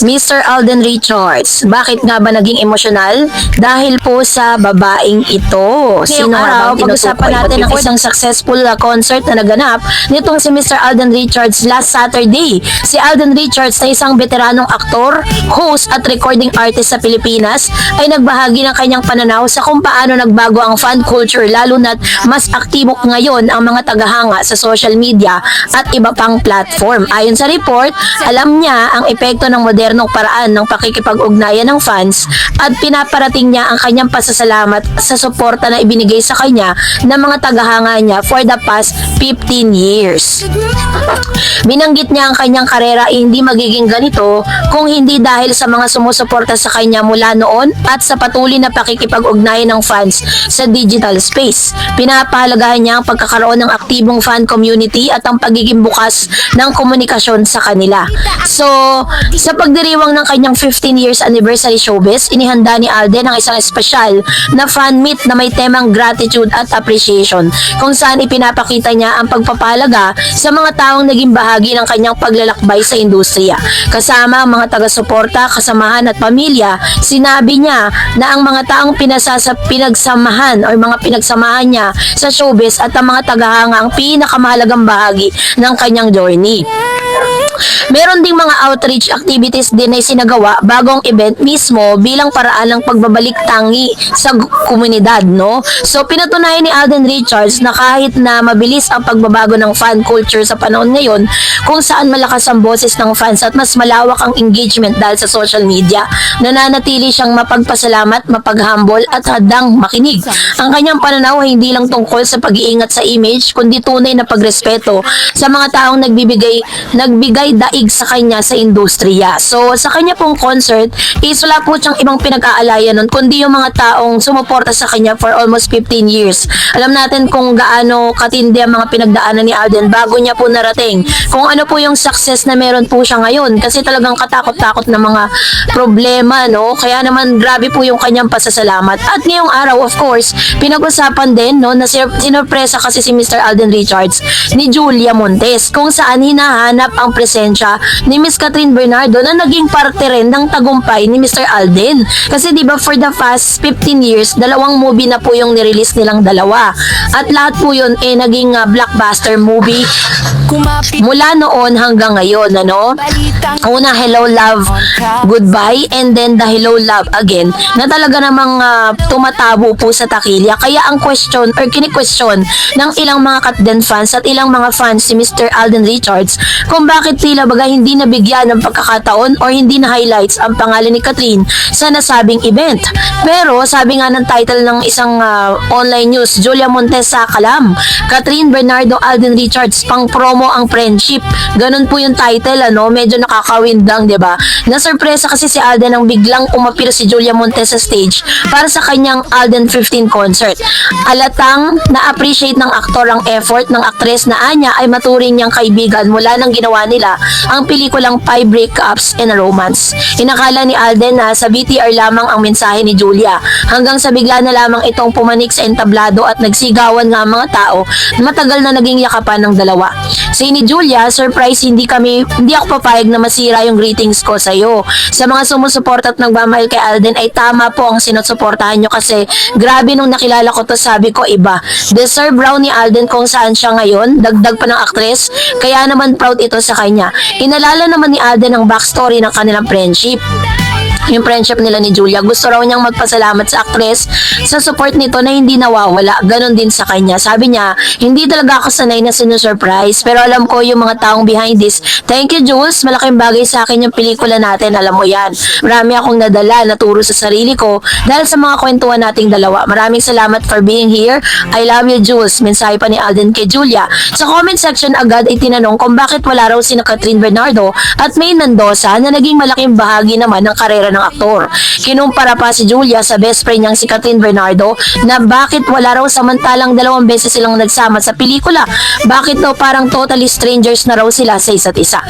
Mr. Alden Richards, bakit nga ba naging emosyonal? Dahil po sa babaeng ito. Sino nga ba pag-usapan natin ang isang successful concert na naganap nitong si Mr. Alden Richards last Saturday. Si Alden Richards na isang veteranong aktor, host at recording artist sa Pilipinas ay nagbahagi ng kanyang pananaw sa kung paano nagbago ang fan culture lalo na't mas aktibo ngayon ang mga tagahanga sa social media at iba pang platform. Ayon sa report, alam niya ang epekto ng modernong paraan ng pakikipag-ugnayan ng fans at pinaparating niya ang kanyang pasasalamat sa suporta na ibinigay sa kanya ng mga tagahanga niya for the past 15 years. Binanggit niya ang kanyang karera ay hindi magiging ganito kung hindi dahil sa mga sumusuporta sa kanya mula noon at sa patuloy na pakikipag-ugnayan ng fans sa digital space. Pinapahalagahan niya ang pagkakaroon ng aktibong fan community at ang pagiging bukas ng komunikasyon sa kanila. So, sa pagdiriwang ng kanyang 15 years anniversary showbiz, inihanda ni Alden ang isang espesyal na fan meet na may temang gratitude at appreciation kung saan ipinapakita niya ang pagpapahalaga sa mga taong naging bahagi ng kanyang paglalakbay sa industriya. Kasama ang mga taga-suporta, kasamahan at pamilya, sinabi niya na ang mga taong pinagsamahan o mga pinagsamahan niya sa showbiz at ang mga tagahanga ang pinakamahalagang bahagi ng kanyang journey. Meron ding mga outreach activities din na isinagawa bagong event mismo bilang paraan ng pagbabalik tangi sa komunidad, no? So, pinatunayan ni Alden Richards na kahit na mabilis ang pagbabago ng fan culture sa panahon ngayon, kung saan malakas ang boses ng fans at mas malawak ang engagement dahil sa social media, nananatili siyang mapagpasalamat, mapaghambol at hadang makinig. Ang kanyang pananaw ay hindi lang tungkol sa pag-iingat sa image, kundi tunay na pagrespeto sa mga taong nagbigay daig sa kanya sa industriya. So, sa kanya pong concert, is wala po siyang ibang pinag-aalayan nun, kundi yung mga taong sumuporta sa kanya for almost 15 years. Alam natin kung gaano katindi ang mga pinagdaanan ni Alden bago niya po narating kung ano po yung success na meron po siya ngayon. Kasi talagang katakot-takot na mga problema, no? Kaya naman, grabe po yung kanyang pasasalamat. At ngayong araw, of course, pinag-usapan din, no, na sinurpresa kasi si Mr. Alden Richards ni Julia Montes, kung saan hinahanap ang presensya ni Miss Catherine Bernardo na naging parte rin ng tagumpay ni Mr. Alden. Kasi diba for the past 15 years, dalawang movie na po yung nirelease nilang dalawa. At lahat po yun naging blockbuster movie mula noon hanggang ngayon, ano? Una, Hello Love Goodbye, and then the Hello Love Again, na talaga namang tumatabo po sa takilya. Kaya ang question or kini-question ng ilang mga Katden fans at ilang mga fans si Mr. Alden Richards kung bakit tila baga hindi nabigyan ng pagkakataon or hindi na highlights ang pangalan ni Catherine sa nasabing event. Pero sabi nga ng title ng isang online news, Julia Montes sa kalam, Catherine Bernardo Alden Richards pang promo ang friendship. Ganun po yung title, ano? Medyo nakakawindang, diba? Nasurpresa kasi si Alden nang biglang umapir si Julia Montes sa stage para sa kanyang Alden 15 concert. Alatang na-appreciate ng aktor ang effort ng aktres na anya ay maturing niyang kaibigan mula nang ginawa nila ang pelikulang 5 Breakups and a Romance. Inakala ni Alden na sa BTR lamang ang mensahe ni Julia, hanggang sa bigla na lamang itong pumanik sa entablado at nagsigawan nga ang mga tao na matagal na naging yakapan ng dalawa. Say ni Julia, surprise, hindi ako papayag na masira yung greetings ko sa iyo. Sa mga sumusuporta at nagmamahal kay Alden ay tama po ang sinusuportahan nyo kasi grabe nung nakilala ko to, sabi ko iba. Deserve raw ni Alden kung saan siya ngayon, dagdag pa ng aktres, kaya naman proud ito sa kanya. Inalala naman ni Alden ang backstory ng kanilang friendship. Yung friendship nila ni Julia, gusto raw niyang magpasalamat sa aktres sa support nito na hindi nawawala. Ganon din sa kanya. Sabi niya, hindi talaga ako sanay na sinusurprise, pero alam ko yung mga taong behind this. Thank you, Jules. Malaking bagay sa akin yung pelikula natin. Alam mo yan. Marami akong nadala, naturo sa sarili ko dahil sa mga kwentuhan nating dalawa. Maraming salamat for being here. I love you, Jules. Mensahe pa ni Alden kay Julia. Sa comment section agad ay tinanong kung bakit wala raw sina Catherine Bernardo at May Mendoza na naging malaking bahagi naman ng karera ng aktor. Kinumpara pa si Julia sa best friend niyang si Catherine Bernardo na bakit wala raw samantalang 2 beses silang nagsama sa pelikula. Bakit daw parang totally strangers na raw sila sa isa't isa.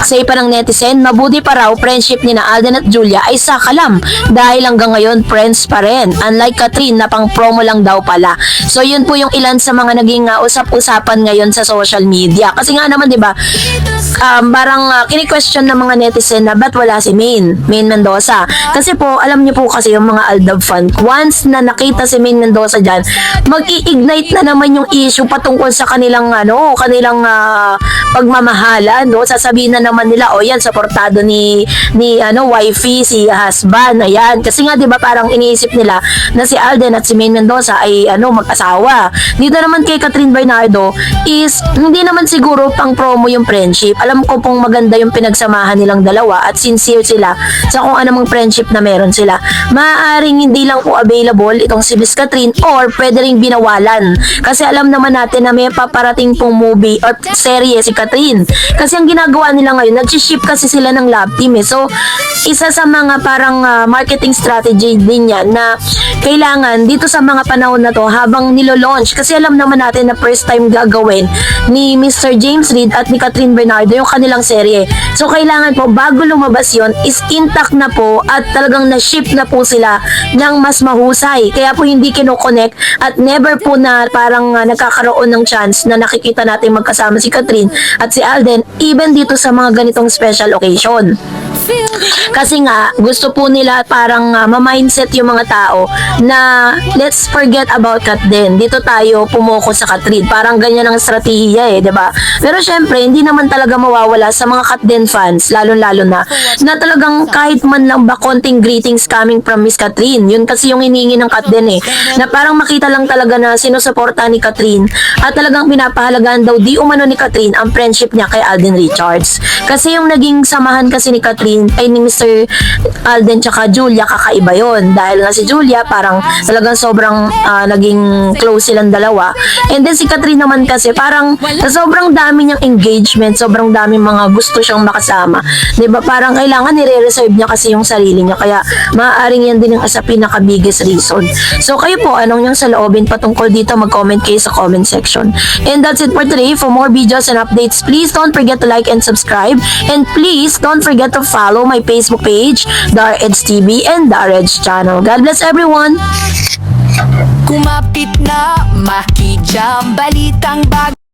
Say pa ng netizen, mabuti pa raw friendship ni na Alden at Julia ay sa kalam dahil hanggang ngayon friends pa rin. Unlike Catherine na pang promo lang daw pala. So yun po yung ilan sa mga naging usap-usapan ngayon sa social media. Kasi nga naman 'di ba, parang kini-question ng mga netizen na ba't wala si Maine Mendoza. Kasi po, alam niyo po kasi yung mga Aldab fan, once na nakita si Maine Mendoza dyan, mag-i-ignite na naman yung issue patungkol sa kanilang pagmamahalan, no? Sasabihin na naman nila, oh yan, supportado ni wifey, si husband, ayan. Kasi nga, di ba, parang iniisip nila na si Alden at si Maine Mendoza ay mag-asawa. Dito naman kay Catherine Bernardo is hindi naman siguro pang promo yung friendship. Alam ko pong maganda yung pinagsamahan nilang dalawa at sincere sila sa kung anumang friendship na meron sila. Maaaring hindi lang po available itong si Miss Catherine or pwede ring binawalan. Kasi alam naman natin na may paparating pong movie or serye si Catherine. Kasi ang ginagawa nila ngayon, nag-ship kasi sila ng love team eh. So, isa sa mga parang marketing strategy din yan na kailangan dito sa mga panahon na to habang nilo-launch, kasi alam naman natin na first time gagawin ni Mr. James Reid at ni Catherine Bernardo yung kanilang serye. So kailangan po bago lumabas yon is intact na po at talagang na-ship na po sila ng mas mahusay. Kaya po hindi kinoconnect at never po na parang nagkakaroon ng chance na nakikita natin magkasama si Catherine at si Alden even dito sa mga ganitong special occasion. Kasi nga, gusto po nila parang ma-mindset yung mga tao na let's forget about Kat din. Dito tayo pumoko sa Catherine. Parang ganyan ang strategiya eh, 'di ba? Pero syempre, hindi naman talaga mawawala sa mga Kat din fans, lalo-lalo na talagang kahit man lang ba konting greetings coming from Miss Catherine. Yun kasi yung hinihingi ng Kat din eh. Na parang makita lang talaga na sinusuporta ni Catherine at talagang pinapahalagaan daw di umano ni Catherine ang friendship niya kay Alden Richards. Kasi yung naging samahan kasi ni Catherine ay ni Mr. Alden tsaka Julia, kakaiba yon. Dahil nga si Julia parang talagang sobrang naging close silang dalawa. And then si Catherine naman kasi parang sobrang dami niyang engagement, sobrang daming mga gusto siyang makasama. 'Di ba? Parang kailangan nire-reserve niya kasi yung sarili niya. Kaya maaaring yan din ang sa pinaka biggest reason. So kayo po, anong yung saloobin patungkol dito? Mag-comment kayo sa comment section. And that's it for today. For more videos and updates, please don't forget to like and subscribe. And please don't forget to follow my Facebook page, DarEdge TV and DarEdge channel. God bless everyone! Kumapit na, makijam, balitang bag